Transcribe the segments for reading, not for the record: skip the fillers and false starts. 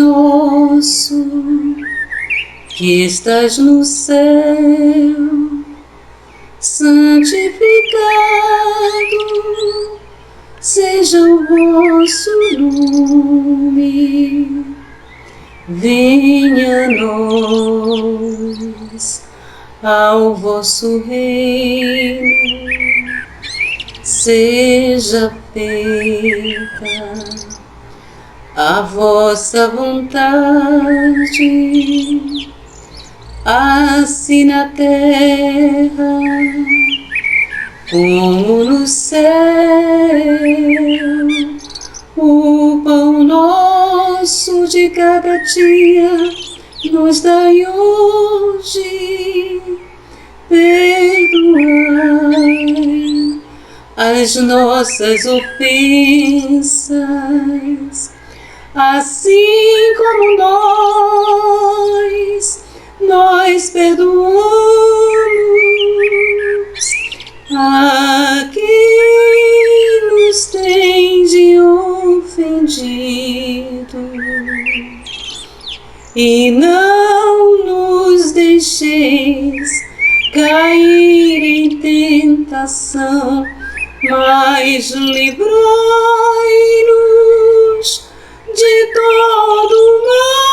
nosso que estás no céu, santificado seja o vosso nome. Venha a nós ao vosso reino, seja feita a vossa vontade, assim na terra como no céu. O pão nosso de cada dia nos dai hoje. Perdoai as nossas ofensas, assim como nós perdoamos a quem nos tem de ofendido. E não nos deixeis cair em tentação, mas livrai-nos de todo o mal.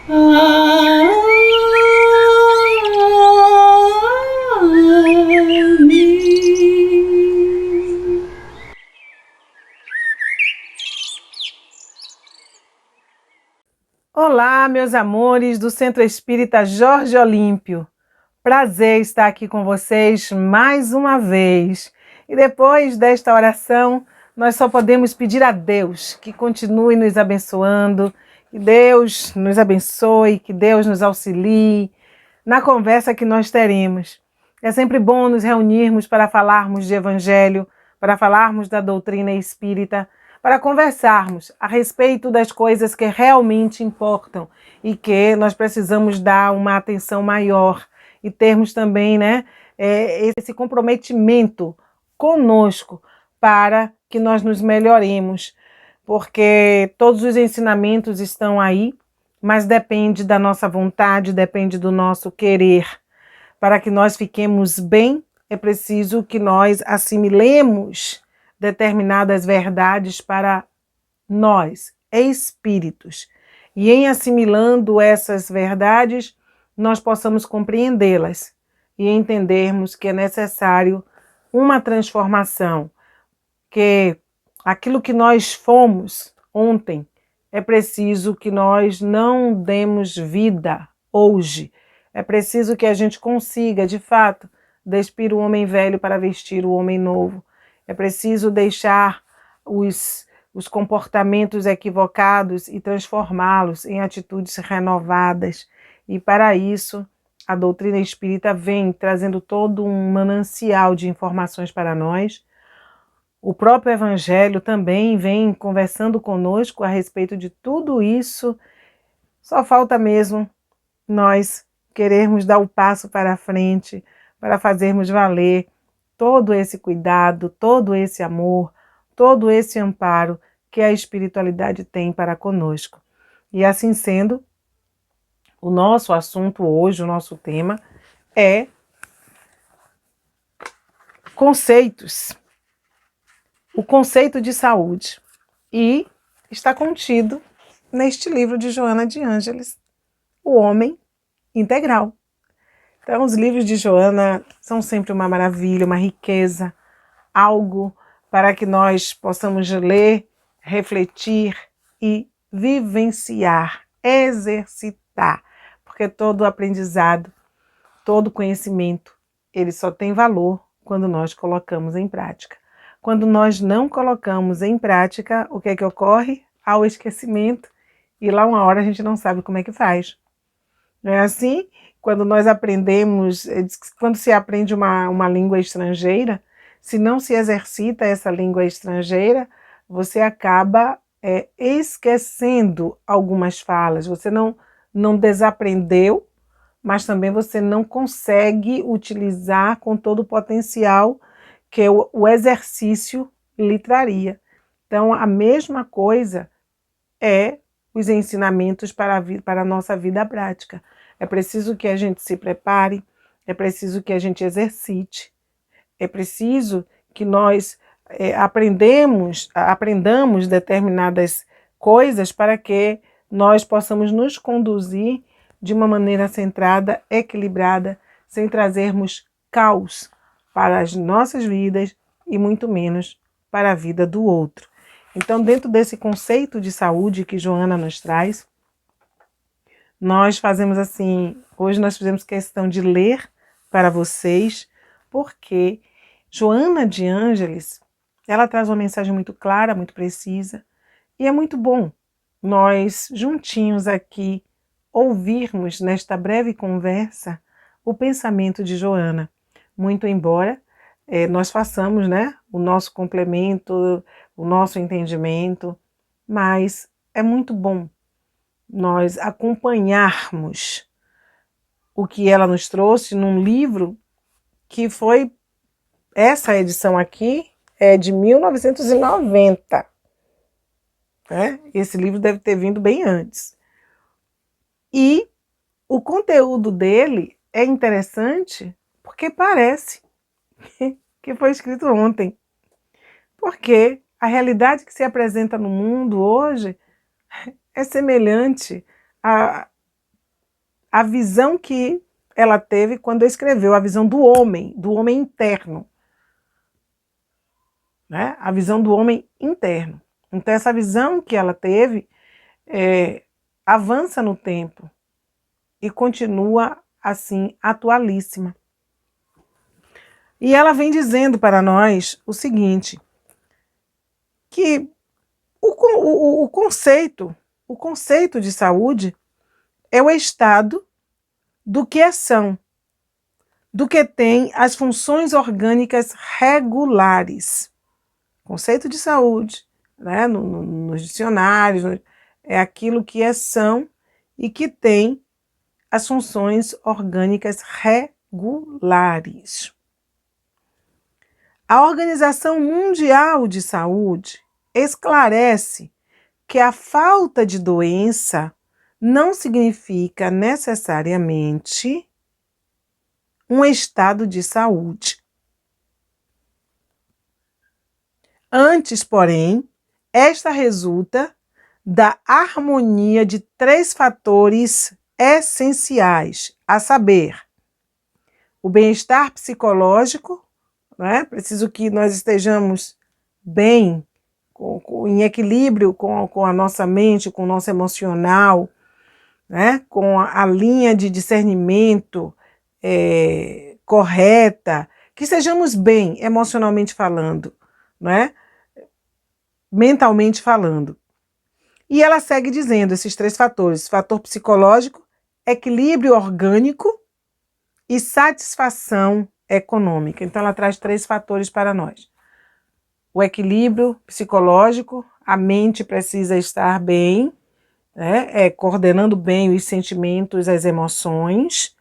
Amém. Olá, meus amores do Centro Espírita Jorge Olímpio. Prazer estar aqui com vocês mais uma vez. E depois desta oração, nós só podemos pedir a Deus que continue nos abençoando, que Deus nos abençoe, que Deus nos auxilie na conversa que nós teremos. É sempre bom nos reunirmos para falarmos de Evangelho, para falarmos da doutrina espírita, para conversarmos a respeito das coisas que realmente importam e que nós precisamos dar uma atenção maior e termos também, esse comprometimento conosco para que nós nos melhoremos, porque todos os ensinamentos estão aí, mas depende da nossa vontade, depende do nosso querer. Para que nós fiquemos bem, é preciso que nós assimilemos determinadas verdades para nós, espíritos. E em assimilando essas verdades, nós possamos compreendê-las e entendermos que é necessário uma transformação, que aquilo que nós fomos ontem, é preciso que nós não demos vida hoje. É preciso que a gente consiga, de fato, despir o homem velho para vestir o homem novo. É preciso deixar os comportamentos equivocados e transformá-los em atitudes renovadas. E para isso, a doutrina espírita vem trazendo todo um manancial de informações para nós. O próprio Evangelho também vem conversando conosco a respeito de tudo isso. Só falta mesmo nós querermos dar o passo para a frente, para fazermos valer todo esse cuidado, todo esse amor, todo esse amparo que a espiritualidade tem para conosco. E assim sendo, o nosso assunto hoje, o nosso tema é conceitos. O conceito de saúde. E está contido neste livro de Joana de Ângeles, O Homem Integral. Então, os livros de Joana são sempre uma maravilha, uma riqueza, algo para que nós possamos ler, refletir e vivenciar, exercitar, porque todo aprendizado, todo conhecimento, ele só tem valor quando nós colocamos em prática. Quando nós não colocamos em prática, o que é que ocorre? Há o esquecimento e lá uma hora a gente não sabe como é que faz. Não é assim? Quando nós aprendemos, quando se aprende uma língua estrangeira, se não se exercita essa língua estrangeira, você acaba esquecendo algumas falas. Você não desaprendeu, mas também você não consegue utilizar com todo o potencial que o exercício lhe traria. Então, a mesma coisa é os ensinamentos para a nossa vida prática. É preciso que a gente se prepare, é preciso que a gente exercite, é preciso que nós aprendamos determinadas coisas para que nós possamos nos conduzir de uma maneira centrada, equilibrada, sem trazermos caos para as nossas vidas e muito menos para a vida do outro. Então, dentro desse conceito de saúde que Joana nos traz, nós fazemos assim, hoje nós fizemos questão de ler para vocês, porque Joana de Ângeles, ela traz uma mensagem muito clara, muito precisa, e é muito bom nós juntinhos aqui ouvirmos nesta breve conversa o pensamento de Joana, muito embora nós façamos, né, o nosso complemento, o nosso entendimento, mas é muito bom nós acompanharmos o que ela nos trouxe num livro que foi, essa edição aqui é de 1990, né? Esse livro deve ter vindo bem antes. E o conteúdo dele é interessante porque parece que foi escrito ontem. Porque a realidade que se apresenta no mundo hoje é semelhante à visão que ela teve quando escreveu, a visão do homem interno. Né? A visão do homem interno. Então, essa visão que ela teve avança no tempo e continua assim atualíssima. E ela vem dizendo para nós o seguinte, que o conceito de saúde é o estado do que é são, do que tem as funções orgânicas regulares. Conceito de saúde, né, nos dicionários, é aquilo que é são e que tem as funções orgânicas regulares. A Organização Mundial de Saúde esclarece que a falta de doença não significa necessariamente um estado de saúde. Antes, porém, esta resulta da harmonia de 3 fatores essenciais, a saber, o bem-estar psicológico, né? Preciso que nós estejamos bem, em equilíbrio com a nossa mente, com o nosso emocional, né? Com a linha de discernimento correta, que sejamos bem emocionalmente falando, né? Mentalmente falando. E ela segue dizendo esses 3 fatores, fator psicológico, equilíbrio orgânico e satisfação econômica. Então ela traz 3 fatores para nós. O equilíbrio psicológico, a mente precisa estar bem, né? Coordenando bem os sentimentos, as emoções.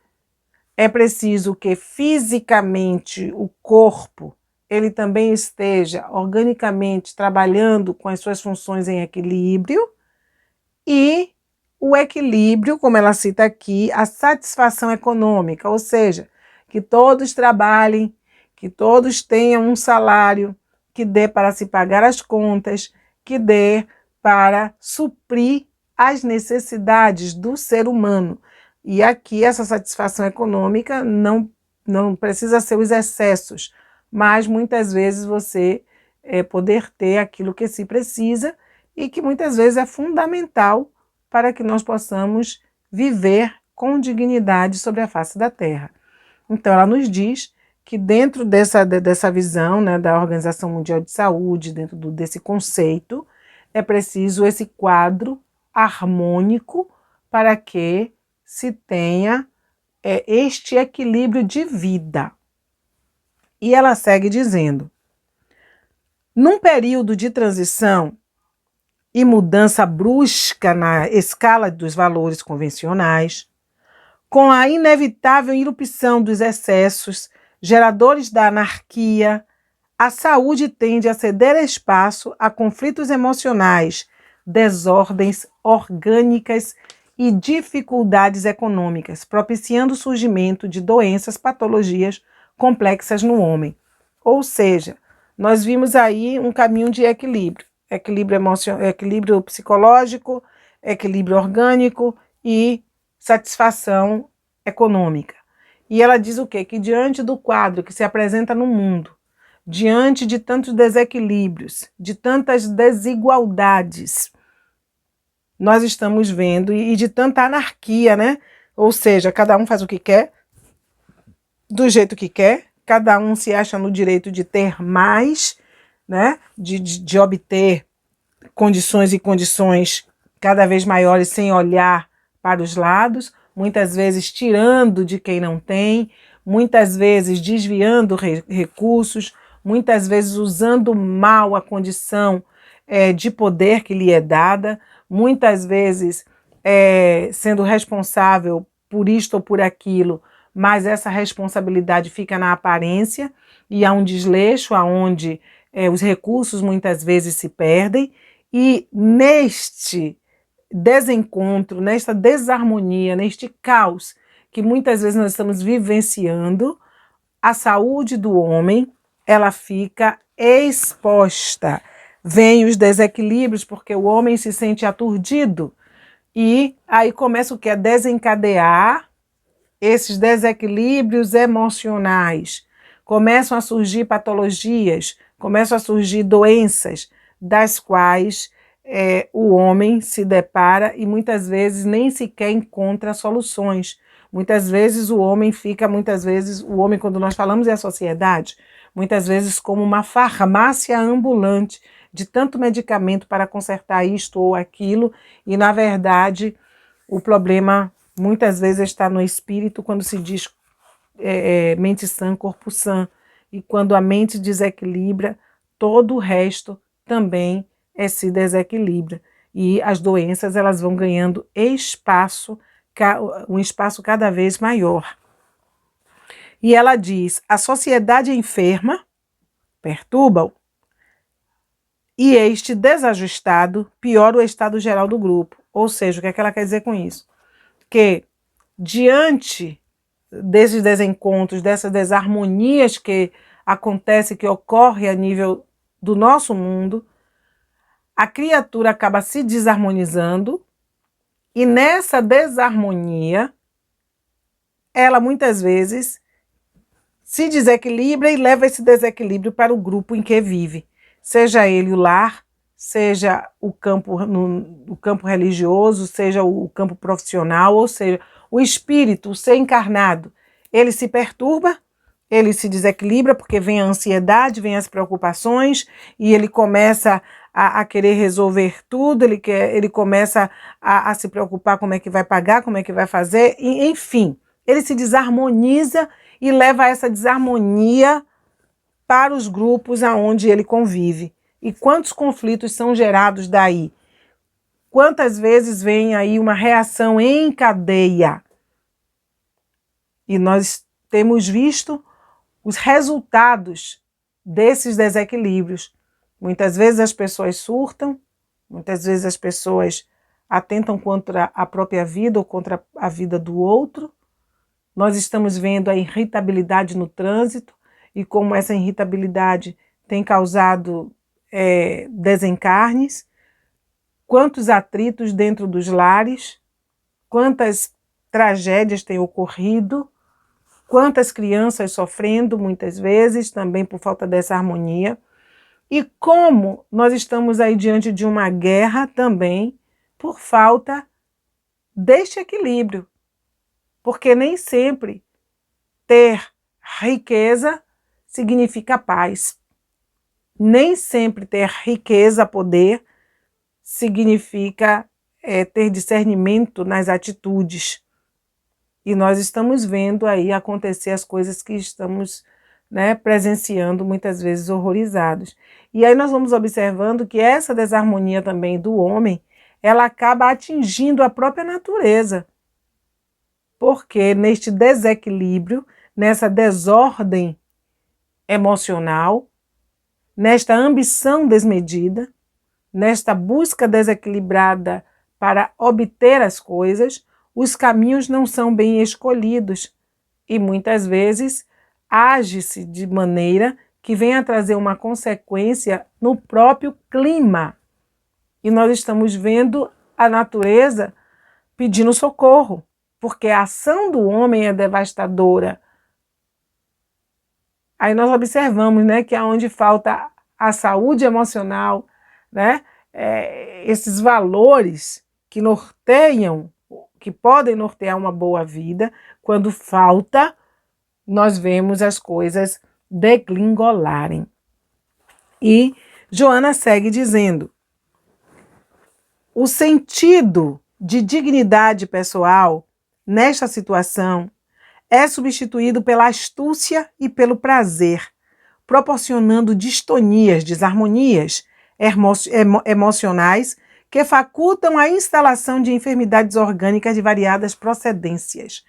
É preciso que fisicamente o corpo ele também esteja organicamente trabalhando com as suas funções em equilíbrio. E o equilíbrio, como ela cita aqui, a satisfação econômica, ou seja, que todos trabalhem, que todos tenham um salário que dê para se pagar as contas, que dê para suprir as necessidades do ser humano. E aqui essa satisfação econômica não precisa ser os excessos, mas muitas vezes você poder ter aquilo que se precisa e que muitas vezes é fundamental para que nós possamos viver com dignidade sobre a face da Terra. Então ela nos diz que dentro dessa visão, né, da Organização Mundial de Saúde, dentro desse conceito, é preciso esse quadro harmônico para que se tenha este equilíbrio de vida. E ela segue dizendo, num período de transição e mudança brusca na escala dos valores convencionais, com a inevitável irrupção dos excessos, geradores da anarquia, a saúde tende a ceder espaço a conflitos emocionais desordens orgânicas e dificuldades econômicas, propiciando o surgimento de doenças, patologias complexas no homem. Ou seja, nós vimos aí um caminho de equilíbrio, equilíbrio emocional, equilíbrio psicológico, equilíbrio orgânico e satisfação econômica. E ela diz o quê? Que diante do quadro que se apresenta no mundo, diante de tantos desequilíbrios, de tantas desigualdades, nós estamos vendo, e de tanta anarquia, né? Ou seja, cada um faz o que quer, do jeito que quer, cada um se acha no direito de ter mais, né? De obter condições e condições cada vez maiores sem olhar para os lados, muitas vezes tirando de quem não tem, muitas vezes desviando recursos, muitas vezes usando mal a condição de poder que lhe é dada, muitas vezes sendo responsável por isto ou por aquilo, mas essa responsabilidade fica na aparência e há um desleixo aonde os recursos muitas vezes se perdem, e neste desencontro, nesta desarmonia, neste caos que muitas vezes nós estamos vivenciando, a saúde do homem, ela fica exposta. Vêm os desequilíbrios porque o homem se sente aturdido e aí começa o que? A desencadear esses desequilíbrios emocionais. Começam a surgir patologias, começam a surgir doenças das quais o homem se depara e muitas vezes nem sequer encontra soluções. Muitas vezes o homem fica, quando nós falamos é a sociedade, muitas vezes como uma farmácia ambulante de tanto medicamento para consertar isto ou aquilo, e na verdade o problema muitas vezes está no espírito quando se diz mente sã, corpo sã, e quando a mente desequilibra, todo o resto também se desequilibra, e as doenças elas vão ganhando espaço, um espaço cada vez maior. E ela diz, a sociedade enferma perturba-o, e este desajustado piora o estado geral do grupo. Ou seja, o que é que ela quer dizer com isso? Que diante desses desencontros, dessas desarmonias que acontecem, que ocorrem a nível do nosso mundo, a criatura acaba se desarmonizando e nessa desarmonia ela muitas vezes se desequilibra e leva esse desequilíbrio para o grupo em que vive, seja ele o lar, seja o campo, o campo religioso, seja o campo profissional, ou seja, o espírito, o ser encarnado, ele se perturba, ele se desequilibra porque vem a ansiedade, vem as preocupações e ele começa a querer resolver tudo, ele começa a se preocupar como é que vai pagar, como é que vai fazer, e, enfim, ele se desarmoniza e leva essa desarmonia para os grupos aonde ele convive. E quantos conflitos são gerados daí? Quantas vezes vem aí uma reação em cadeia? E nós temos visto os resultados desses desequilíbrios. Muitas vezes as pessoas surtam, muitas vezes as pessoas atentam contra a própria vida ou contra a vida do outro. Nós estamos vendo a irritabilidade no trânsito e como essa irritabilidade tem causado desencarnes. Quantos atritos dentro dos lares, quantas tragédias têm ocorrido, quantas crianças sofrendo muitas vezes também por falta dessa harmonia. E como nós estamos aí diante de uma guerra também por falta deste equilíbrio. Porque nem sempre ter riqueza significa paz. Nem sempre ter riqueza, poder, significa ter discernimento nas atitudes. E nós estamos vendo aí acontecer as coisas que estamos presenciando, muitas vezes horrorizados. E aí nós vamos observando que essa desarmonia também do homem, ela acaba atingindo a própria natureza. Porque neste desequilíbrio, nessa desordem emocional, nesta ambição desmedida, nesta busca desequilibrada para obter as coisas, os caminhos não são bem escolhidos e muitas vezes age-se de maneira que venha a trazer uma consequência no próprio clima. E nós estamos vendo a natureza pedindo socorro, porque a ação do homem é devastadora. Aí nós observamos, né, que aonde falta a saúde emocional, né, esses valores que norteiam, que podem nortear uma boa vida, quando falta, nós vemos as coisas degringolarem. E Joana segue dizendo: o sentido de dignidade pessoal nesta situação é substituído pela astúcia e pelo prazer, proporcionando distonias, desarmonias emocionais que facultam a instalação de enfermidades orgânicas de variadas procedências.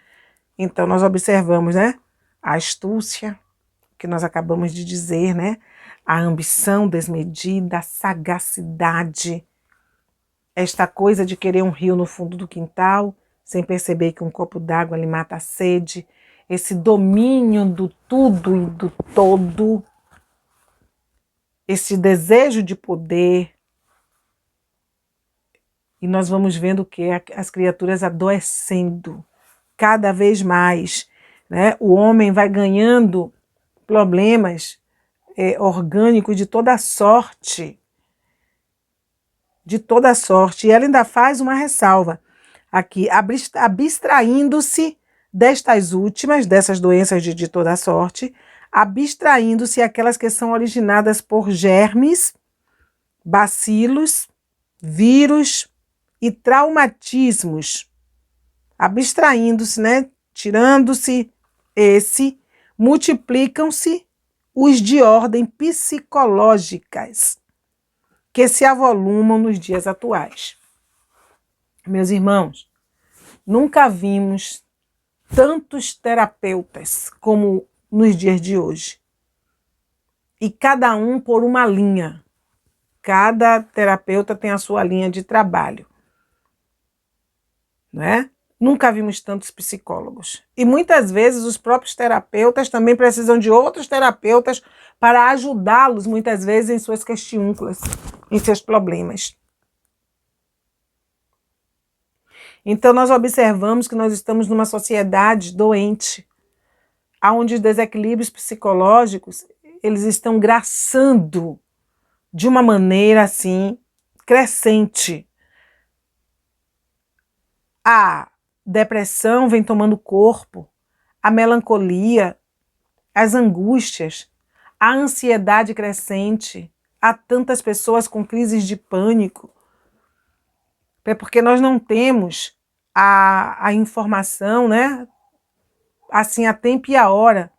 Então, nós observamos, né, a astúcia, que nós acabamos de dizer, né, a ambição desmedida, a sagacidade, esta coisa de querer um rio no fundo do quintal, sem perceber que um copo d'água lhe mata a sede, esse domínio do tudo e do todo, esse desejo de poder. E nós vamos vendo que as criaturas adoecendo cada vez mais, né? O homem vai ganhando problemas orgânicos de toda sorte. De toda sorte. E ela ainda faz uma ressalva aqui, abstraindo-se destas últimas, dessas doenças de toda sorte, abstraindo-se aquelas que são originadas por germes, bacilos, vírus e traumatismos. Abstraindo-se, né? Tirando-se multiplicam-se os de ordem psicológicas, que se avolumam nos dias atuais. Meus irmãos, nunca vimos tantos terapeutas como nos dias de hoje. E cada um por uma linha. Cada terapeuta tem a sua linha de trabalho. Não é? Nunca vimos tantos psicólogos. E muitas vezes os próprios terapeutas também precisam de outros terapeutas para ajudá-los, muitas vezes, em suas questiúnculas, em seus problemas. Então, nós observamos que nós estamos numa sociedade doente, onde os desequilíbrios psicológicos, eles estão graçando de uma maneira, assim, crescente. A depressão vem tomando corpo, a melancolia, as angústias, a ansiedade crescente, há tantas pessoas com crises de pânico, é porque nós não temos a informação, né, assim, a tempo e a hora,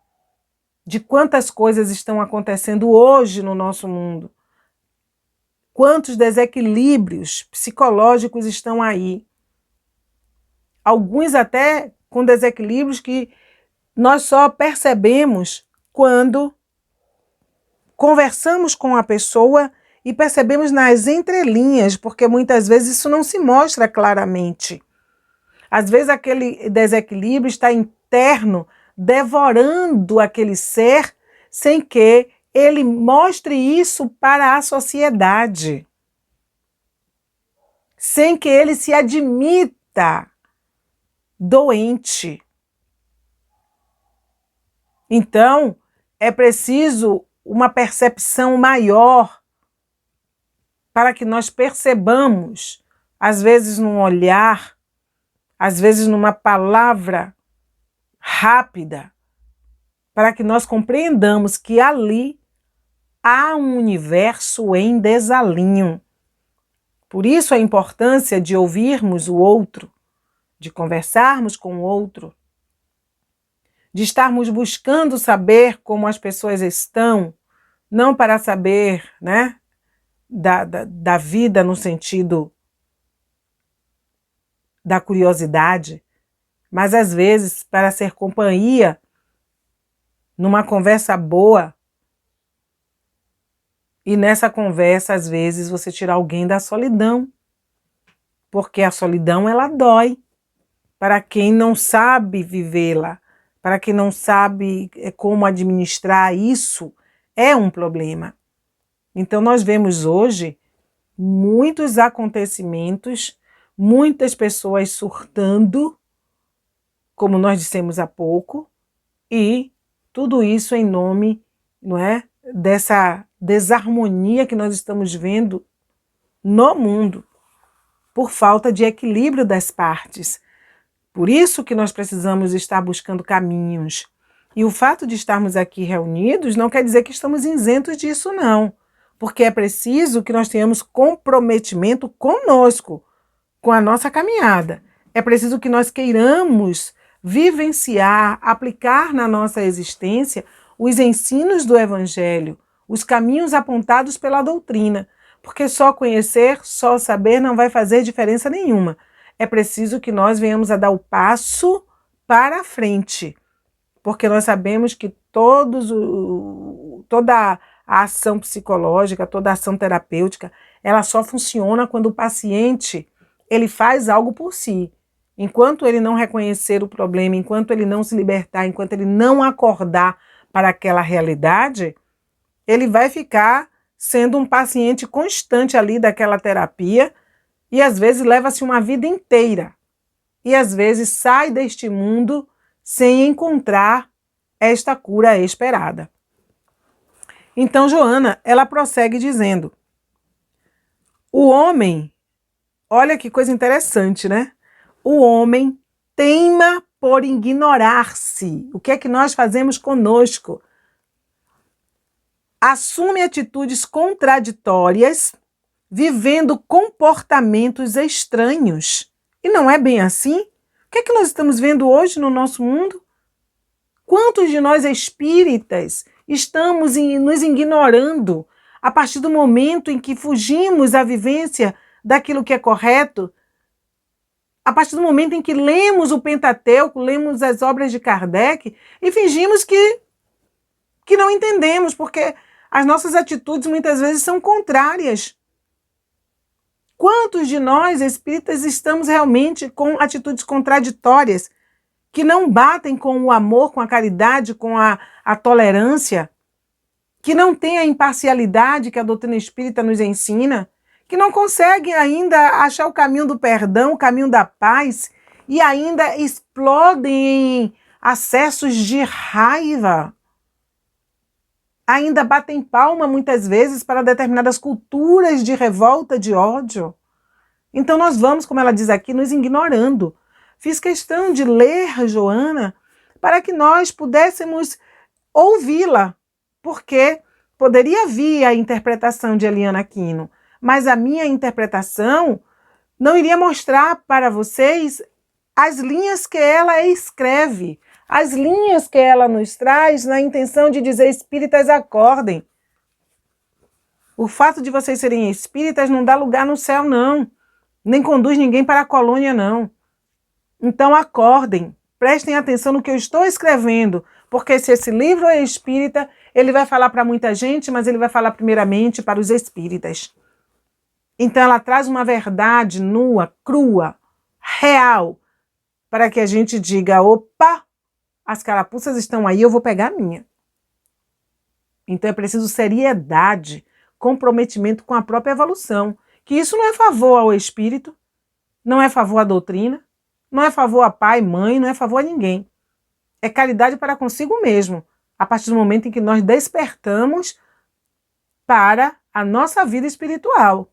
de quantas coisas estão acontecendo hoje no nosso mundo, quantos desequilíbrios psicológicos estão aí. Alguns até com desequilíbrios que nós só percebemos quando conversamos com a pessoa e percebemos nas entrelinhas, porque muitas vezes isso não se mostra claramente. Às vezes aquele desequilíbrio está interno, devorando aquele ser, sem que ele mostre isso para a sociedade. Sem que ele se admita doente. Então, é preciso uma percepção maior para que nós percebamos, às vezes num olhar, às vezes numa palavra rápida, para que nós compreendamos que ali há um universo em desalinho. Por isso a importância de ouvirmos o outro, de conversarmos com o outro, de estarmos buscando saber como as pessoas estão, não para saber, né, da vida no sentido da curiosidade, mas às vezes para ser companhia numa conversa boa E nessa conversa, às vezes, você tira alguém da solidão, porque a solidão, ela dói para quem não sabe vivê-la, para quem não sabe como administrar isso, é um problema. Então, nós vemos hoje muitos acontecimentos, muitas pessoas surtando, como nós dissemos há pouco, e tudo isso em nome, não é, dessa desarmonia que nós estamos vendo no mundo, por falta de equilíbrio das partes. Por isso que nós precisamos estar buscando caminhos. E o fato de estarmos aqui reunidos não quer dizer que estamos isentos disso, não. Porque é preciso que nós tenhamos comprometimento conosco, com a nossa caminhada. É preciso que nós queiramos vivenciar, aplicar na nossa existência os ensinos do Evangelho, os caminhos apontados pela doutrina. Porque só conhecer, só saber não vai fazer diferença nenhuma. É preciso que nós venhamos a dar o passo para a frente, porque nós sabemos que toda a ação psicológica, toda a ação terapêutica, ela só funciona quando o paciente ele faz algo por si. Enquanto ele não reconhecer o problema, enquanto ele não se libertar, enquanto ele não acordar para aquela realidade, ele vai ficar sendo um paciente constante ali daquela terapia, e às vezes leva-se uma vida inteira. E às vezes sai deste mundo sem encontrar esta cura esperada. Então Joana, ela prossegue dizendo: o homem, olha que coisa interessante, né? O homem teima por ignorar-se. O que é que nós fazemos conosco? Assume atitudes contraditórias, vivendo comportamentos estranhos. E não é bem assim? O que é que nós estamos vendo hoje no nosso mundo? Quantos de nós espíritas estamos nos ignorando a partir do momento em que fugimos à vivência daquilo que é correto? A partir do momento em que lemos o Pentateuco, lemos as obras de Kardec e fingimos que não entendemos, porque as nossas atitudes muitas vezes são contrárias. Quantos de nós, espíritas, estamos realmente com atitudes contraditórias, que não batem com o amor, com a caridade, com a tolerância, que não têm a imparcialidade que a doutrina espírita nos ensina, que não conseguem ainda achar o caminho do perdão, o caminho da paz, e ainda explodem em acessos de raiva, ainda batem palma muitas vezes para determinadas culturas de revolta, de ódio. Então nós vamos, como ela diz aqui, nos ignorando. Fiz questão de ler Joana para que nós pudéssemos ouvi-la, porque poderia vir a interpretação de Eliana Aquino, mas a minha interpretação não iria mostrar para vocês as linhas que ela escreve, as linhas que ela nos traz na intenção de dizer: espíritas, acordem. O fato de vocês serem espíritas não dá lugar no céu, não. Nem conduz ninguém para a colônia, não. Então acordem, prestem atenção no que eu estou escrevendo, porque se esse livro é espírita, ele vai falar para muita gente, mas ele vai falar primeiramente para os espíritas. Então ela traz uma verdade nua, crua, real, para que a gente diga: opa, as carapuças estão aí, eu vou pegar a minha. Então é preciso seriedade, comprometimento com a própria evolução, que isso não é favor ao espírito, não é favor à doutrina, não é favor a pai, mãe, não é favor a ninguém. É caridade para consigo mesmo, a partir do momento em que nós despertamos para a nossa vida espiritual.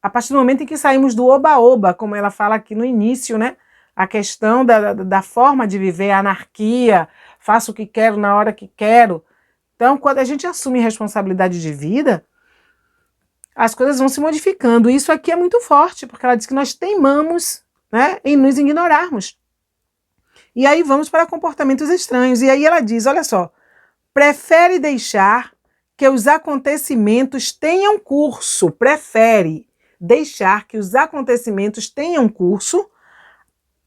A partir do momento em que saímos do oba-oba, como ela fala aqui no início, né? A questão da forma de viver, a anarquia, faço o que quero na hora que quero. Então, quando a gente assume responsabilidade de vida, as coisas vão se modificando. E isso aqui é muito forte, porque ela diz que nós teimamos, né, em nos ignorarmos. E aí vamos para comportamentos estranhos. E aí ela diz, olha só, prefere deixar que os acontecimentos tenham curso, prefere deixar que os acontecimentos tenham curso,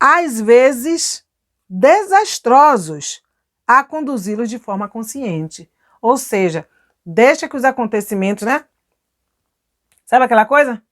às vezes desastrosos, a conduzi-los de forma consciente. Ou seja, Deixa que os acontecimentos, né? Sabe aquela coisa?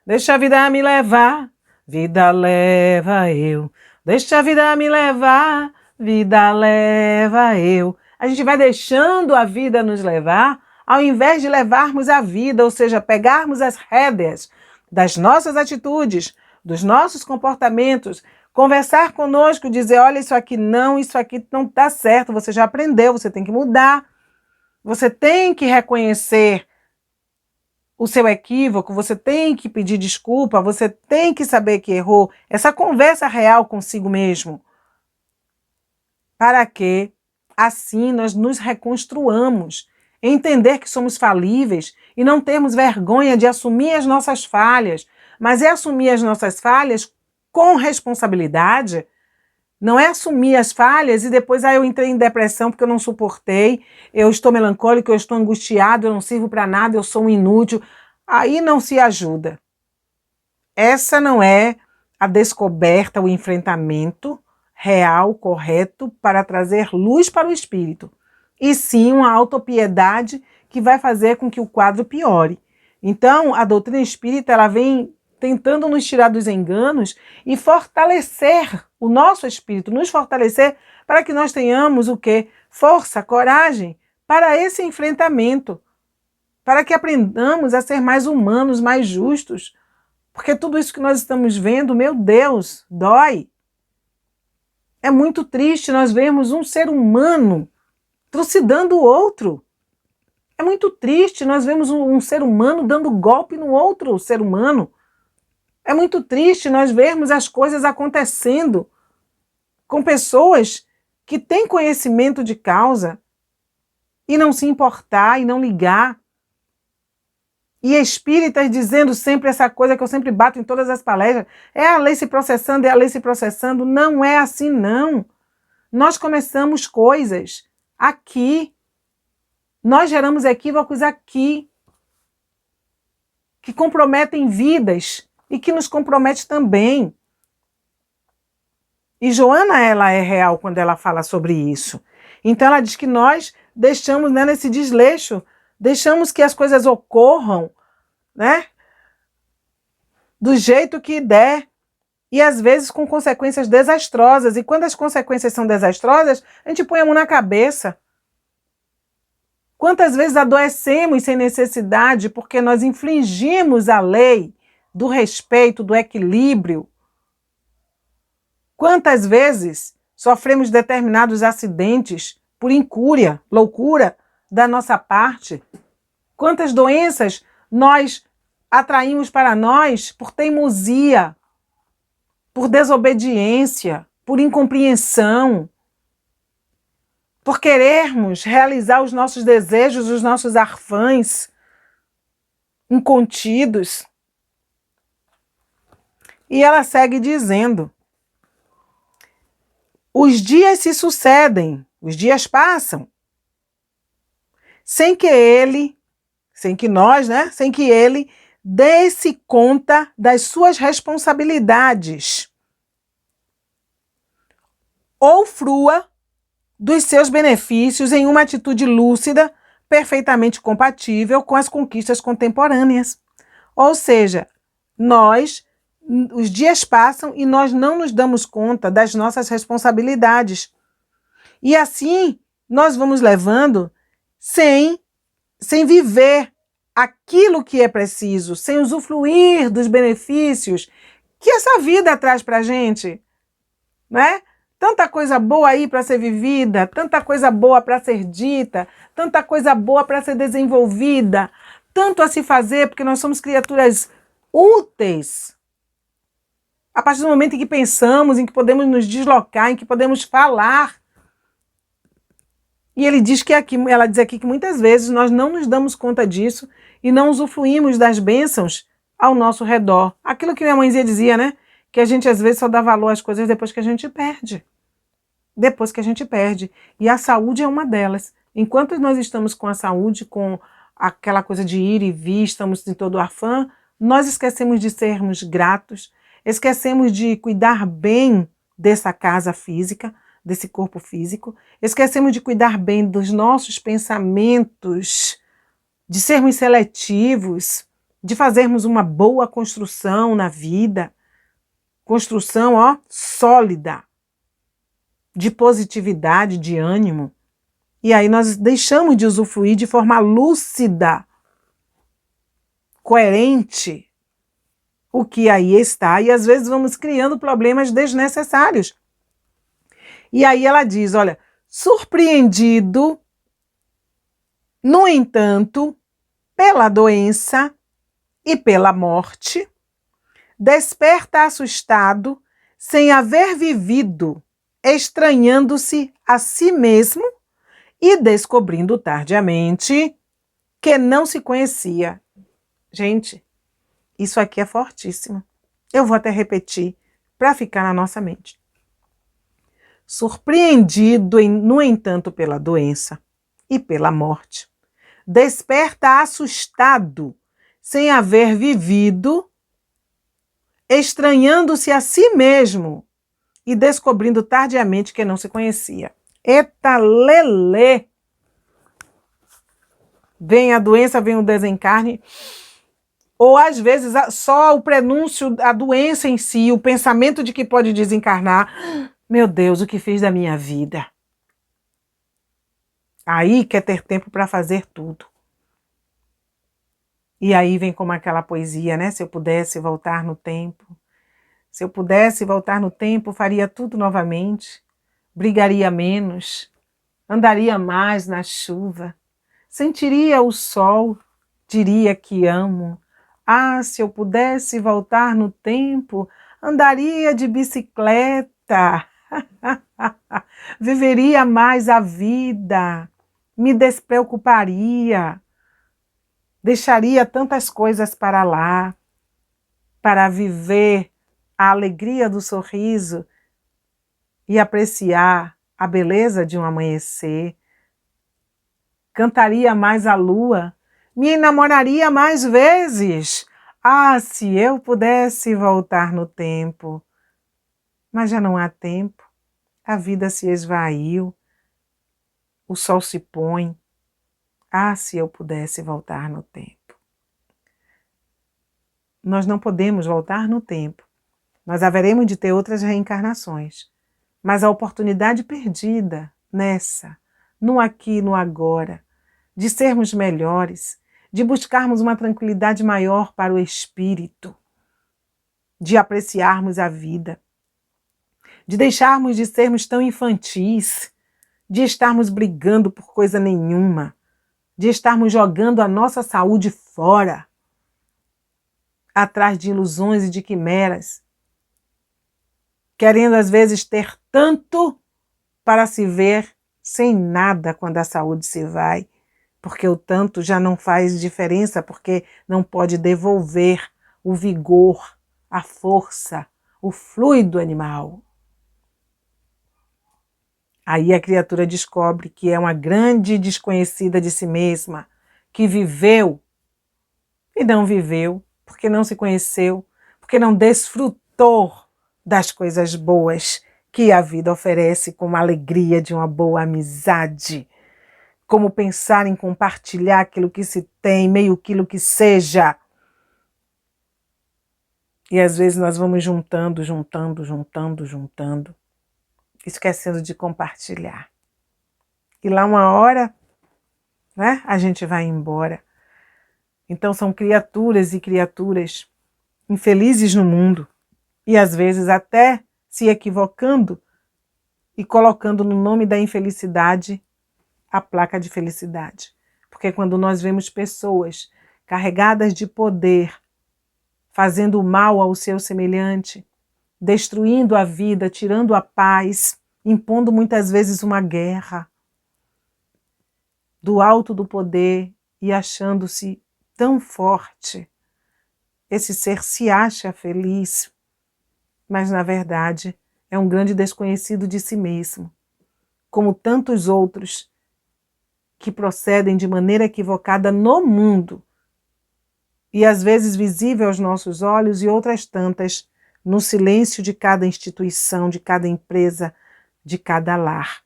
Deixa a vida me levar, vida leva eu. Deixa a vida me levar, vida leva eu. A gente vai deixando a vida nos levar, ao invés de levarmos a vida, ou seja, pegarmos as rédeas das nossas atitudes, dos nossos comportamentos, conversar conosco, dizer, olha, isso aqui não está certo, você já aprendeu, você tem que mudar, você tem que reconhecer o seu equívoco, você tem que pedir desculpa, você tem que saber que errou. Essa conversa real consigo mesmo. Para que, assim, nós nos reconstruamos. Entender que somos falíveis e não termos vergonha de assumir as nossas falhas. Mas é assumir as nossas falhas com responsabilidade. Não é assumir as falhas e depois eu entrei em depressão porque eu não suportei, eu estou melancólico, eu estou angustiado, eu não sirvo para nada, eu sou um inútil. Aí não se ajuda. Essa não é a descoberta, o enfrentamento real, correto, para trazer luz para o espírito. E sim uma autopiedade que vai fazer com que o quadro piore. Então, a doutrina espírita ela vem tentando nos tirar dos enganos e fortalecer o nosso espírito, nos fortalecer para que nós tenhamos o quê? Força, coragem para esse enfrentamento, para que aprendamos a ser mais humanos, mais justos, porque tudo isso que nós estamos vendo, meu Deus, dói. É muito triste nós vermos um ser humano trucidando o outro. É muito triste nós vemos um ser humano dando golpe no outro ser humano. É muito triste nós vermos as coisas acontecendo com pessoas que têm conhecimento de causa e não se importar e não ligar. E espíritas dizendo sempre essa coisa que eu sempre bato em todas as palestras, é a lei se processando, é a lei se processando. Não é assim, não. Nós começamos coisas aqui, nós geramos equívocos aqui, que comprometem vidas e que nos compromete também. E Joana, ela é real quando ela fala sobre isso. Então ela diz que nós deixamos, né, nesse desleixo, deixamos que as coisas ocorram, né, do jeito que der, e às vezes com consequências desastrosas. E quando as consequências são desastrosas, a gente põe a mão na cabeça. Quantas vezes adoecemos sem necessidade porque nós infringimos a lei do respeito, do equilíbrio? Quantas vezes sofremos determinados acidentes por incúria, loucura da nossa parte? Quantas doenças nós atraímos para nós por teimosia, por desobediência, por incompreensão, por querermos realizar os nossos desejos, os nossos arfãs incontidos. E ela segue dizendo: os dias se sucedem, os dias passam, sem que ele dê-se conta das suas responsabilidades ou frua dos seus benefícios em uma atitude lúcida, perfeitamente compatível com as conquistas contemporâneas. Ou seja, os dias passam e nós não nos damos conta das nossas responsabilidades. E assim, nós vamos levando sem viver aquilo que é preciso, sem usufruir dos benefícios que essa vida traz para a gente, né? Tanta coisa boa aí para ser vivida, tanta coisa boa para ser dita, tanta coisa boa para ser desenvolvida, tanto a se fazer, porque nós somos criaturas úteis. A partir do momento em que pensamos, em que podemos nos deslocar, em que podemos falar. E ela diz aqui que muitas vezes nós não nos damos conta disso e não usufruímos das bênçãos ao nosso redor. Aquilo que minha mãezinha dizia, né? Que a gente às vezes só dá valor às coisas depois que a gente perde. Depois que a gente perde. E a saúde é uma delas. Enquanto nós estamos com a saúde, com aquela coisa de ir e vir, estamos em todo o afã, nós esquecemos de sermos gratos, esquecemos de cuidar bem dessa casa física, desse corpo físico, esquecemos de cuidar bem dos nossos pensamentos, de sermos seletivos, de fazermos uma boa construção na vida, construção, sólida, de positividade, de ânimo. E aí nós deixamos de usufruir de forma lúcida, coerente, o que aí está, e às vezes vamos criando problemas desnecessários. E aí ela diz, olha, surpreendido, no entanto, pela doença e pela morte, desperta assustado, sem haver vivido, estranhando-se a si mesmo e descobrindo tardiamente que não se conhecia. Gente, isso aqui é fortíssimo. Eu vou até repetir para ficar na nossa mente. Surpreendido, no entanto, pela doença e pela morte, desperta assustado, sem haver vivido, estranhando-se a si mesmo e descobrindo tardiamente que não se conhecia. Eita lelê! Vem a doença, vem o desencarne, ou às vezes só o prenúncio, a doença em si, o pensamento de que pode desencarnar. Meu Deus, o que fiz da minha vida? Aí quer ter tempo para fazer tudo. E aí vem como aquela poesia, né? Se eu pudesse voltar no tempo. Se eu pudesse voltar no tempo, faria tudo novamente. Brigaria menos. Andaria mais na chuva. Sentiria o sol. Diria que amo. Ah, se eu pudesse voltar no tempo, andaria de bicicleta. Viveria mais a vida. Me despreocuparia. Deixaria tantas coisas para lá, para viver a alegria do sorriso e apreciar a beleza de um amanhecer. Cantaria mais a lua, me enamoraria mais vezes. Ah, se eu pudesse voltar no tempo. Mas já não há tempo, a vida se esvaiu, o sol se põe. Ah, se eu pudesse voltar no tempo. Nós não podemos voltar no tempo. Nós haveremos de ter outras reencarnações. Mas a oportunidade perdida nessa, no aqui, no agora, de sermos melhores, de buscarmos uma tranquilidade maior para o espírito, de apreciarmos a vida, de deixarmos de sermos tão infantis, de estarmos brigando por coisa nenhuma, de estarmos jogando a nossa saúde fora, atrás de ilusões e de quimeras, querendo às vezes ter tanto para se ver sem nada quando a saúde se vai, porque o tanto já não faz diferença, porque não pode devolver o vigor, a força, o fluido animal. Aí a criatura descobre que é uma grande desconhecida de si mesma, que viveu e não viveu, porque não se conheceu, porque não desfrutou das coisas boas que a vida oferece, como a alegria de uma boa amizade, como pensar em compartilhar aquilo que se tem, meio quilo que seja. E às vezes nós vamos juntando, esquecendo de compartilhar. E lá uma hora, né, a gente vai embora. Então são criaturas e criaturas infelizes no mundo e às vezes até se equivocando e colocando no nome da infelicidade a placa de felicidade. Porque quando nós vemos pessoas carregadas de poder, fazendo mal ao seu semelhante, destruindo a vida, tirando a paz, impondo muitas vezes uma guerra do alto do poder e achando-se tão forte. Esse ser se acha feliz, mas na verdade é um grande desconhecido de si mesmo, como tantos outros que procedem de maneira equivocada no mundo e às vezes visível aos nossos olhos e outras tantas no silêncio de cada instituição, de cada empresa, de cada lar.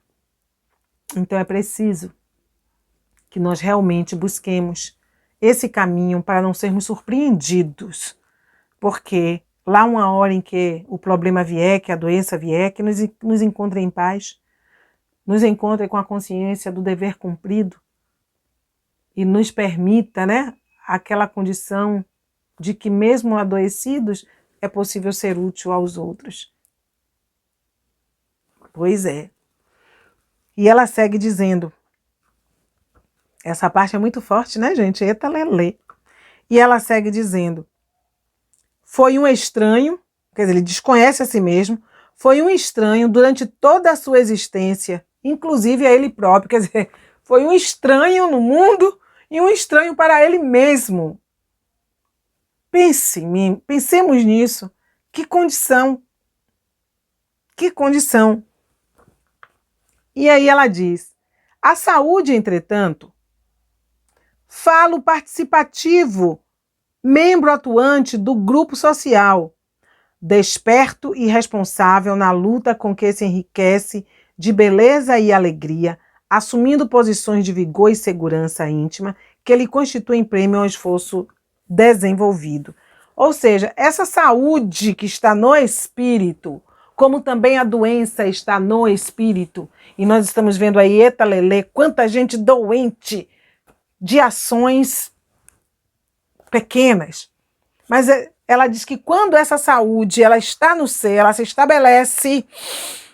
Então é preciso que nós realmente busquemos esse caminho para não sermos surpreendidos, porque lá uma hora em que o problema vier, que a doença vier, que nos encontre em paz, nos encontre com a consciência do dever cumprido e nos permita, né, aquela condição de que mesmo adoecidos é possível ser útil aos outros. Pois é. E ela segue dizendo, essa parte é muito forte, né, gente? Eita lelê. E ela segue dizendo, foi um estranho, quer dizer, ele desconhece a si mesmo, foi um estranho durante toda a sua existência, inclusive a ele próprio, quer dizer, foi um estranho no mundo e um estranho para ele mesmo. Pensemos nisso. Que condição. Que condição. E aí ela diz, a saúde, entretanto, falo participativo, membro atuante do grupo social, desperto e responsável na luta com que se enriquece de beleza e alegria, assumindo posições de vigor e segurança íntima que lhe constituem prêmio ao esforço desenvolvido. Ou seja, essa saúde que está no espírito, como também a doença está no espírito, e nós estamos vendo aí, eita lelê, quanta gente doente de ações pequenas. Mas ela diz que quando essa saúde ela está no ser, ela se estabelece,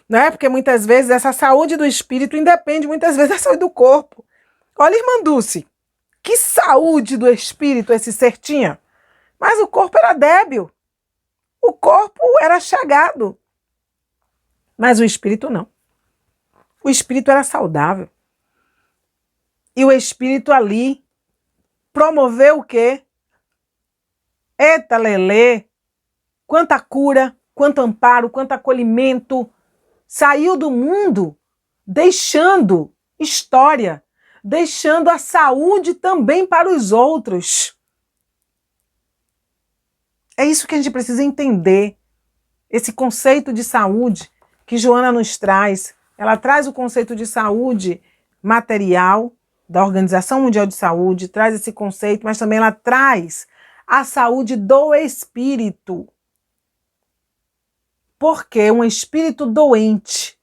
né? Porque muitas vezes essa saúde do espírito independe muitas vezes da saúde do corpo. Olha, irmã Dulce, que saúde do espírito esse ser tinha? Mas o corpo era débil, o corpo era chagado, mas o espírito não. O espírito era saudável. E o espírito ali promoveu o quê? Eita lelê, quanta cura, quanto amparo, quanto acolhimento. Saiu do mundo deixando história, deixando a saúde também para os outros. É isso que a gente precisa entender, esse conceito de saúde que Joana nos traz. Ela traz o conceito de saúde material da Organização Mundial de Saúde, traz esse conceito, mas também ela traz a saúde do espírito. Porque um espírito doente,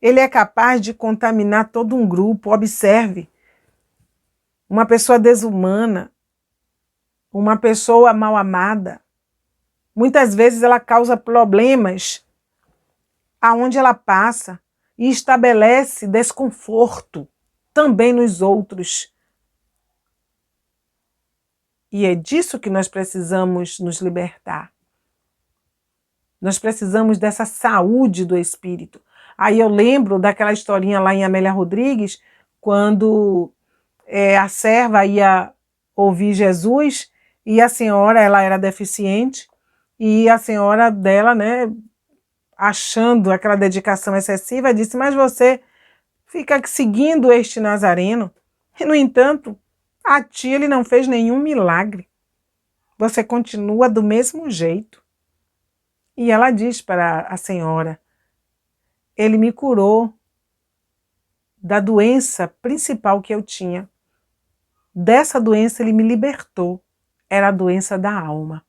ele é capaz de contaminar todo um grupo. Observe, uma pessoa desumana, uma pessoa mal amada, muitas vezes ela causa problemas aonde ela passa e estabelece desconforto também nos outros. E é disso que nós precisamos nos libertar. Nós precisamos dessa saúde do espírito. Aí eu lembro daquela historinha lá em Amélia Rodrigues, quando a serva ia ouvir Jesus e a senhora, ela era deficiente, e a senhora dela, né, achando aquela dedicação excessiva, disse, mas você fica seguindo este Nazareno, e no entanto, a ti ele não fez nenhum milagre. Você continua do mesmo jeito. E ela diz para a senhora, ele me curou da doença principal que eu tinha. Dessa doença ele me libertou. Era a doença da alma.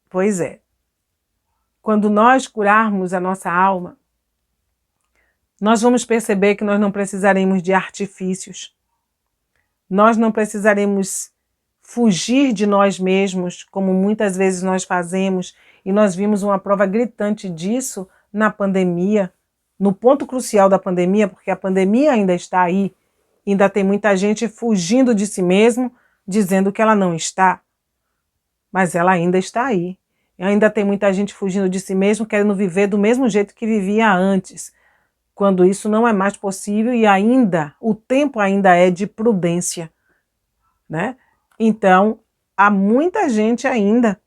Pois é. Quando nós curarmos a nossa alma, nós vamos perceber que nós não precisaremos de artifícios. Nós não precisaremos fugir de nós mesmos, como muitas vezes nós fazemos, e nós vimos uma prova gritante disso na pandemia, no ponto crucial da pandemia, porque a pandemia ainda está aí, ainda tem muita gente fugindo de si mesmo, dizendo que ela não está, mas ela ainda está aí. E ainda tem muita gente fugindo de si mesmo, querendo viver do mesmo jeito que vivia antes, quando isso não é mais possível e ainda, o tempo ainda é de prudência, né? Então, há muita gente ainda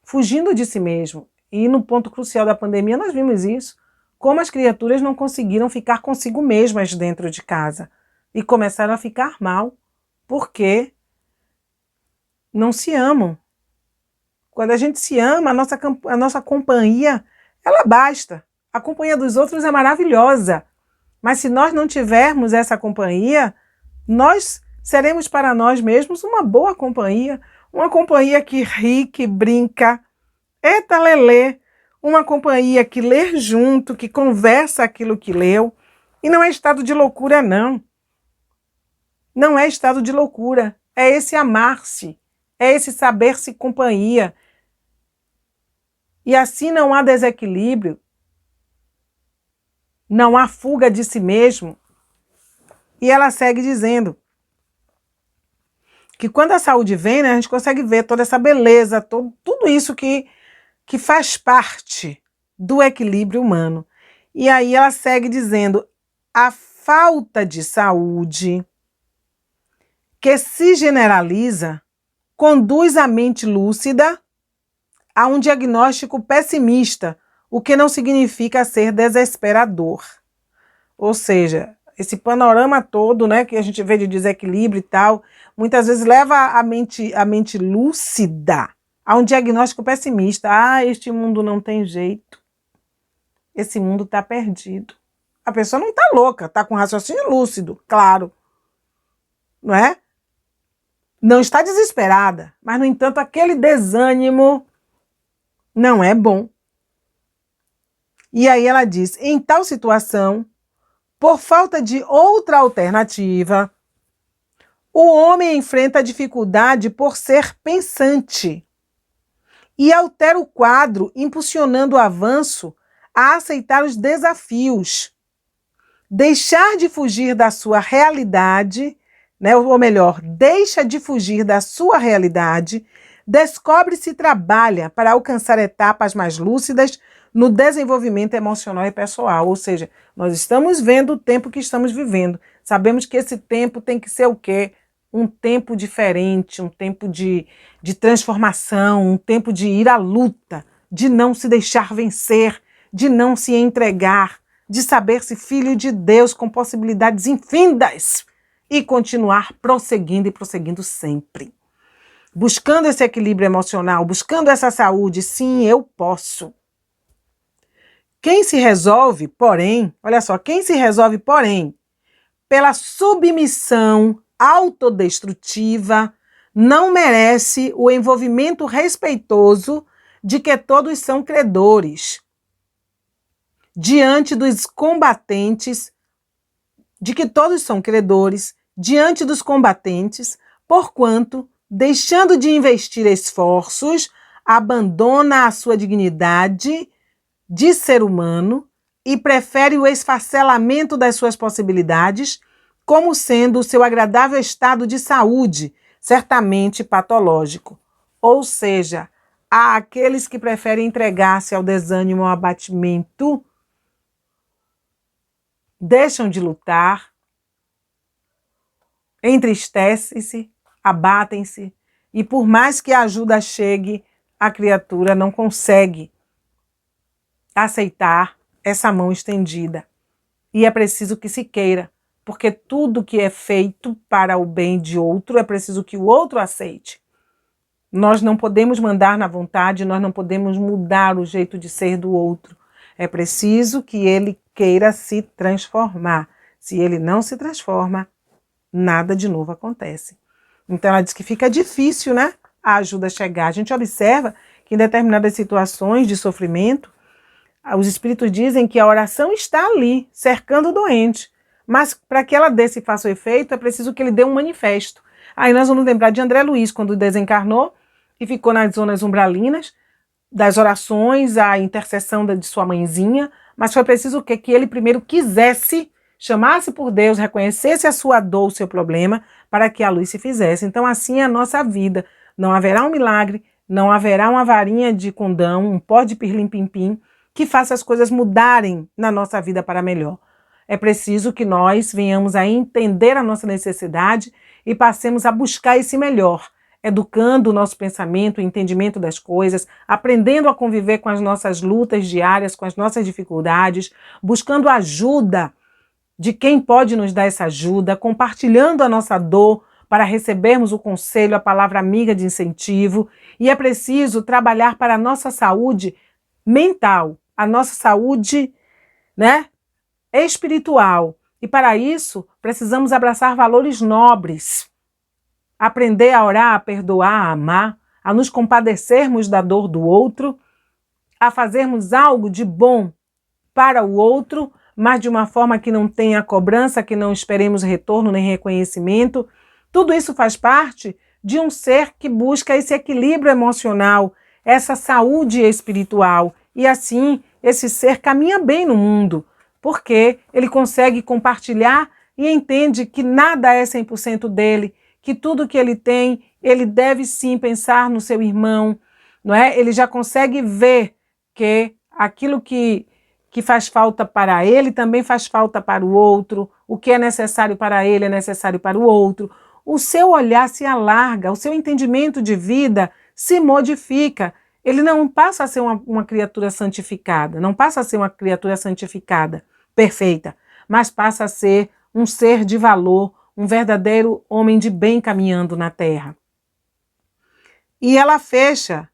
fugindo de si mesmo. E no ponto crucial da pandemia nós vimos isso. Como as criaturas não conseguiram ficar consigo mesmas dentro de casa. E começaram a ficar mal. Porque não se amam. Quando a gente se ama, a nossa companhia, ela basta. A companhia dos outros é maravilhosa, mas se nós não tivermos essa companhia, nós seremos para nós mesmos uma boa companhia, uma companhia que ri, que brinca, eita lelê, uma companhia que lê junto, que conversa aquilo que leu, e não é estado de loucura, não. Não é estado de loucura, é esse amar-se, é esse saber-se companhia. E assim não há desequilíbrio, não há fuga de si mesmo. E ela segue dizendo que quando a saúde vem, né, a gente consegue ver toda essa beleza, tudo isso que faz parte do equilíbrio humano. E aí ela segue dizendo: a falta de saúde que se generaliza conduz a mente lúcida a um diagnóstico pessimista, o que não significa ser desesperador. Ou seja, esse panorama todo, né, que a gente vê de desequilíbrio e tal, muitas vezes leva a mente lúcida a um diagnóstico pessimista. Ah, este mundo não tem jeito. Esse mundo está perdido. A pessoa não está louca, está com raciocínio lúcido, claro. Não é? Não está desesperada, mas, no entanto, aquele desânimo não é bom. E aí ela diz: em tal situação, por falta de outra alternativa, o homem enfrenta a dificuldade por ser pensante e altera o quadro, impulsionando o avanço a aceitar os desafios. Deixar de fugir da sua realidade, né, ou melhor, deixa de fugir da sua realidade, descobre-se e trabalha para alcançar etapas mais lúcidas no desenvolvimento emocional e pessoal. Ou seja, nós estamos vendo o tempo que estamos vivendo. Sabemos que esse tempo tem que ser o quê? Um tempo diferente, um tempo de transformação, um tempo de ir à luta, de não se deixar vencer, de não se entregar, de saber-se filho de Deus com possibilidades infindas e continuar prosseguindo e prosseguindo sempre. Buscando esse equilíbrio emocional, buscando essa saúde. Sim, eu posso. Quem se resolve, porém, olha só, quem se resolve, porém, pela submissão autodestrutiva, não merece o envolvimento respeitoso de que todos são credores, diante dos combatentes, de que todos são credores, diante dos combatentes, porquanto, deixando de investir esforços, abandona a sua dignidade de ser humano e prefere o esfacelamento das suas possibilidades como sendo o seu agradável estado de saúde, certamente patológico. Ou seja, há aqueles que preferem entregar-se ao desânimo, ao abatimento, deixam de lutar, entristecem-se, abatem-se, e por mais que a ajuda chegue, a criatura não consegue aceitar essa mão estendida. E é preciso que se queira, porque tudo que é feito para o bem de outro é preciso que o outro aceite. Nós não podemos mandar na vontade, nós não podemos mudar o jeito de ser do outro. É preciso que ele queira se transformar. Se ele não se transforma, nada de novo acontece. Então ela diz que fica difícil, né, a ajuda chegar. A gente observa que em determinadas situações de sofrimento, os espíritos dizem que a oração está ali, cercando o doente. Mas para que ela desse e faça o efeito, é preciso que ele dê um manifesto. Aí nós vamos lembrar de André Luiz, quando desencarnou e ficou nas zonas umbralinas, das orações, a intercessão de sua mãezinha, mas foi preciso que ele primeiro quisesse, chamasse por Deus, reconhecesse a sua dor, o seu problema, para que a luz se fizesse. Então assim é a nossa vida. Não haverá um milagre, não haverá uma varinha de condão, um pó de pirlim-pim-pim, que faça as coisas mudarem na nossa vida para melhor. É preciso que nós venhamos a entender a nossa necessidade e passemos a buscar esse melhor, educando o nosso pensamento, o entendimento das coisas, aprendendo a conviver com as nossas lutas diárias, com as nossas dificuldades, buscando ajuda de quem pode nos dar essa ajuda, compartilhando a nossa dor para recebermos o conselho, a palavra amiga de incentivo. E é preciso trabalhar para a nossa saúde mental, a nossa saúde né, espiritual. E para isso, precisamos abraçar valores nobres, aprender a orar, a perdoar, a amar, a nos compadecermos da dor do outro, a fazermos algo de bom para o outro, mas de uma forma que não tenha cobrança, que não esperemos retorno nem reconhecimento. Tudo isso faz parte de um ser que busca esse equilíbrio emocional, essa saúde espiritual. E assim, esse ser caminha bem no mundo, porque ele consegue compartilhar e entende que nada é 100% dele, que tudo que ele tem, ele deve sim pensar no seu irmão, não é? Ele já consegue ver que aquilo que faz falta para ele também faz falta para o outro, o que é necessário para ele é necessário para o outro. O seu olhar se alarga, o seu entendimento de vida se modifica. Ele não passa a ser uma criatura santificada, não passa a ser uma criatura santificada, perfeita, mas passa a ser um ser de valor, um verdadeiro homem de bem caminhando na terra. E ela fecha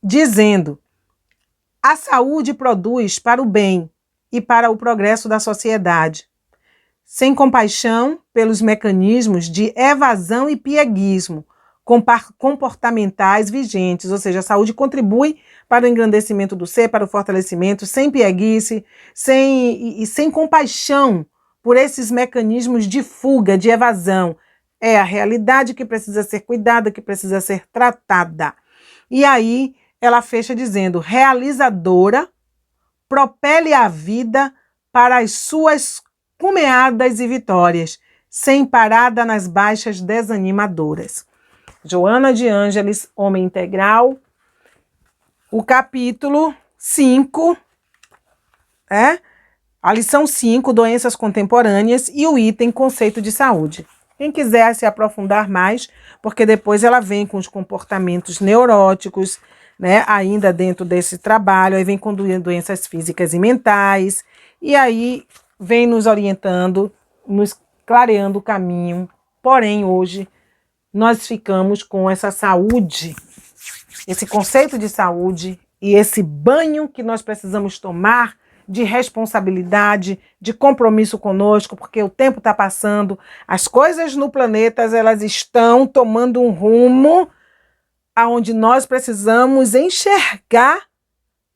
dizendo: a saúde produz para o bem e para o progresso da sociedade, sem compaixão pelos mecanismos de evasão e pieguismo comportamentais vigentes, ou seja, a saúde contribui para o engrandecimento do ser, para o fortalecimento, sem pieguice, sem compaixão por esses mecanismos de fuga, de evasão. É a realidade que precisa ser cuidada, que precisa ser tratada. E aí ela fecha dizendo: realizadora, propele a vida para as suas cumeadas e vitórias, sem parada nas baixas desanimadoras. Joana de Ângeles, Homem Integral, o capítulo 5, a lição 5, doenças contemporâneas, e o item conceito de saúde. Quem quiser se aprofundar mais, porque depois ela vem com os comportamentos neuróticos, né, ainda dentro desse trabalho, aí vem com doenças físicas e mentais, e aí vem nos orientando, nos clareando o caminho. Porém, hoje, nós ficamos com essa saúde, esse conceito de saúde e esse banho que nós precisamos tomar de responsabilidade, de compromisso conosco, porque o tempo está passando, as coisas no planeta elas estão tomando um rumo aonde nós precisamos enxergar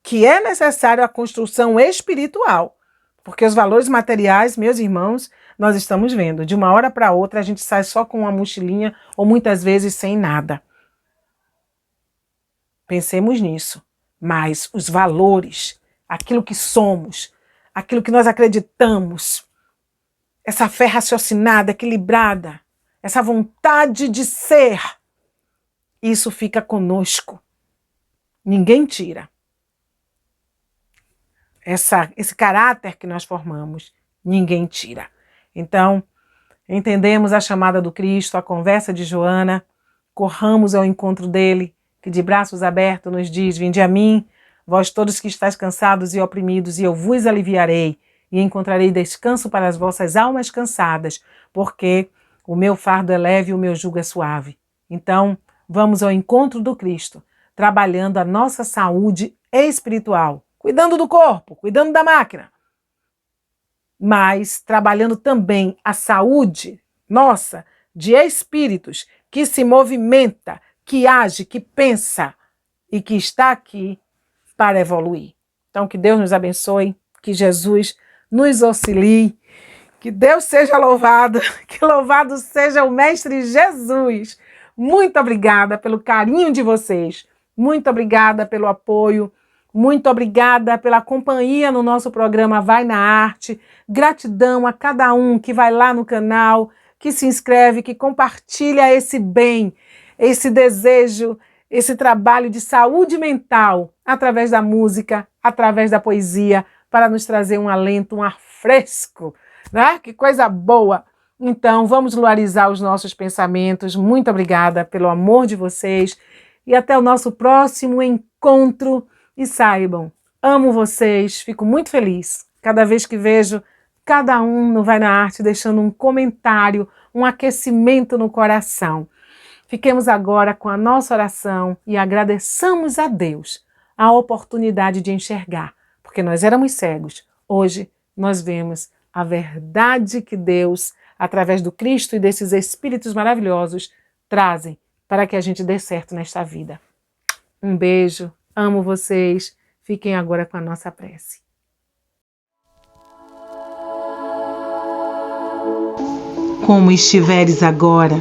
que é necessário a construção espiritual, porque os valores materiais, meus irmãos, nós estamos vendo, de uma hora para outra a gente sai só com uma mochilinha ou muitas vezes sem nada. Pensemos nisso, mas os valores, aquilo que somos, aquilo que nós acreditamos, essa fé raciocinada, equilibrada, essa vontade de ser, isso fica conosco. Ninguém tira. Esse caráter que nós formamos, ninguém tira. Então, entendemos a chamada do Cristo, a conversa de Joana, corramos ao encontro dele, que de braços abertos nos diz: vinde a mim, vós todos que estáis cansados e oprimidos, e eu vos aliviarei, e encontrarei descanso para as vossas almas cansadas, porque o meu fardo é leve e o meu jugo é suave. Então, vamos ao encontro do Cristo, trabalhando a nossa saúde espiritual, cuidando do corpo, cuidando da máquina, mas trabalhando também a saúde nossa de espíritos que se movimenta, que age, que pensa e que está aqui para evoluir. Então, que Deus nos abençoe, que Jesus nos auxilie, que Deus seja louvado, que louvado seja o Mestre Jesus. Muito obrigada pelo carinho de vocês, muito obrigada pelo apoio, muito obrigada pela companhia no nosso programa Vai na Arte. Gratidão a cada um que vai lá no canal, que se inscreve, que compartilha esse bem, esse desejo, esse trabalho de saúde mental através da música, através da poesia, para nos trazer um alento, um ar fresco, né? Que coisa boa! Então, vamos luarizar os nossos pensamentos. Muito obrigada pelo amor de vocês e até o nosso próximo encontro. E saibam, amo vocês, fico muito feliz cada vez que vejo cada um no Vai na Arte deixando um comentário, um aquecimento no coração. Fiquemos agora com a nossa oração e agradeçamos a Deus a oportunidade de enxergar, porque nós éramos cegos. Hoje nós vemos a verdade que Deus, através do Cristo e desses Espíritos maravilhosos, trazem para que a gente dê certo nesta vida. Um beijo, amo vocês. Fiquem agora com a nossa prece. Como estiveres agora,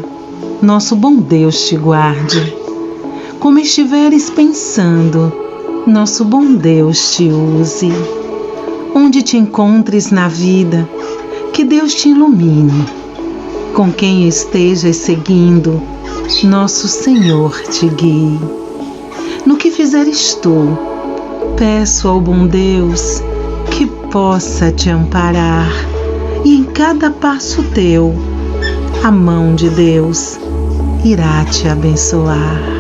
nosso bom Deus te guarde. Como estiveres pensando, nosso bom Deus te use. Onde te encontres na vida, que Deus te ilumine. Com quem estejas seguindo, nosso Senhor te guie. No que fizeres tu, peço ao bom Deus que possa te amparar, e em cada passo teu, a mão de Deus irá te abençoar.